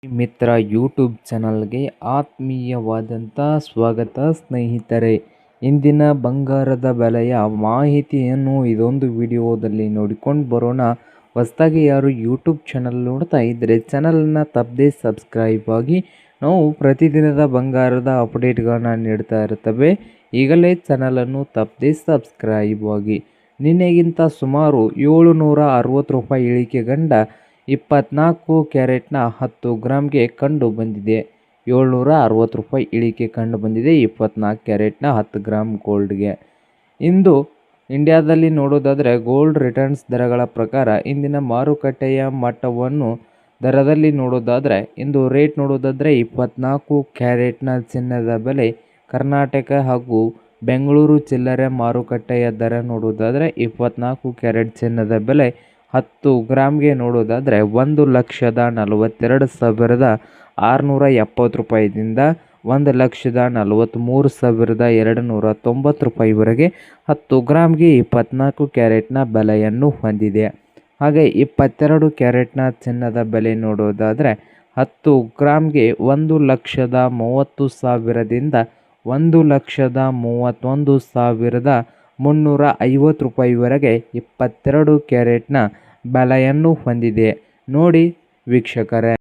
ಮಿತ್ರ YouTube ಚಾನಲ್ಗೆ ಆತ್ಮೀಯವಾದಂಥ ಸ್ವಾಗತ ಸ್ನೇಹಿತರೆ. ಇಂದಿನ ಬಂಗಾರದ ಬೆಲೆಯ ಮಾಹಿತಿಯನ್ನು ಇದೊಂದು ವಿಡಿಯೋದಲ್ಲಿ ನೋಡಿಕೊಂಡು ಬರೋಣ. ಹೊಸದಾಗಿ ಯಾರು ಯೂಟ್ಯೂಬ್ ಚಾನಲ್ ನೋಡ್ತಾ ಇದ್ದರೆ ಚಾನಲನ್ನು ತಪ್ಪದೇ ಸಬ್ಸ್ಕ್ರೈಬ್ ಆಗಿ. ನಾವು ಪ್ರತಿದಿನದ ಬಂಗಾರದ ಅಪ್ಡೇಟ್ಗಳನ್ನ ನೀಡ್ತಾ ಇರ್ತವೆ. ಈಗಲೇ ಚಾನಲನ್ನು ತಪ್ಪದೇ ಸಬ್ಸ್ಕ್ರೈಬ್ ಆಗಿ. ನಿನ್ನೆಗಿಂತ ಸುಮಾರು 760 ರೂಪಾಯಿ ಇಳಿಕೆ ಗಂಡ 24 ಕ್ಯಾರೆಟ್ನ 10 ಗ್ರಾಮ್ಗೆ ಕಂಡು ಬಂದಿದೆ. 760 ರೂಪಾಯಿ ಇಳಿಕೆ ಕಂಡು ಬಂದಿದೆ 24 ಕ್ಯಾರೆಟ್ನ 10 ಗ್ರಾಮ್ ಗೋಲ್ಡ್ಗೆ. ಇಂದು ಇಂಡಿಯಾದಲ್ಲಿ ನೋಡೋದಾದರೆ ಗೋಲ್ಡ್ ರಿಟರ್ನ್ಸ್ ದರಗಳ ಪ್ರಕಾರ ಇಂದಿನ ಮಾರುಕಟ್ಟೆಯ ಮಟ್ಟವನ್ನು ದರದಲ್ಲಿ ನೋಡೋದಾದರೆ ಇಂದು ರೇಟ್ ನೋಡೋದಾದರೆ 24 ಕ್ಯಾರೆಟ್ನ ಚಿನ್ನದ ಬೆಲೆ ಕರ್ನಾಟಕ ಹಾಗೂ ಬೆಂಗಳೂರು ಚಿಲ್ಲರೆ ಮಾರುಕಟ್ಟೆಯ ದರ ನೋಡೋದಾದರೆ 24 ಕ್ಯಾರೆಟ್ ಚಿನ್ನದ ಬೆಲೆ 10 ಗ್ರಾಮ್ಗೆ ನೋಡೋದಾದರೆ 1,42,670 ರೂಪಾಯಿದಿಂದ 1,43,290 ರೂಪಾಯಿವರೆಗೆ 10 ಗ್ರಾಮ್ಗೆ 24 ಕ್ಯಾರೆಟ್ನ ಬೆಲೆಯನ್ನು ಹೊಂದಿದೆ. ಹಾಗೆ 22 ಕ್ಯಾರೆಟ್ನ ಚಿನ್ನದ ಬೆಲೆ ನೋಡೋದಾದರೆ 10 ಗ್ರಾಮ್ಗೆ 1,30,30,000ದಿಂದ 1,31,350 ರೂಪಾಯಿವರೆಗೆ 22 ಕ್ಯಾರೆಟ್ನ ಬೆಲೆಯನ್ನು ಹೊಂದಿದೆ. ನೋಡಿ ವೀಕ್ಷಕರೇ.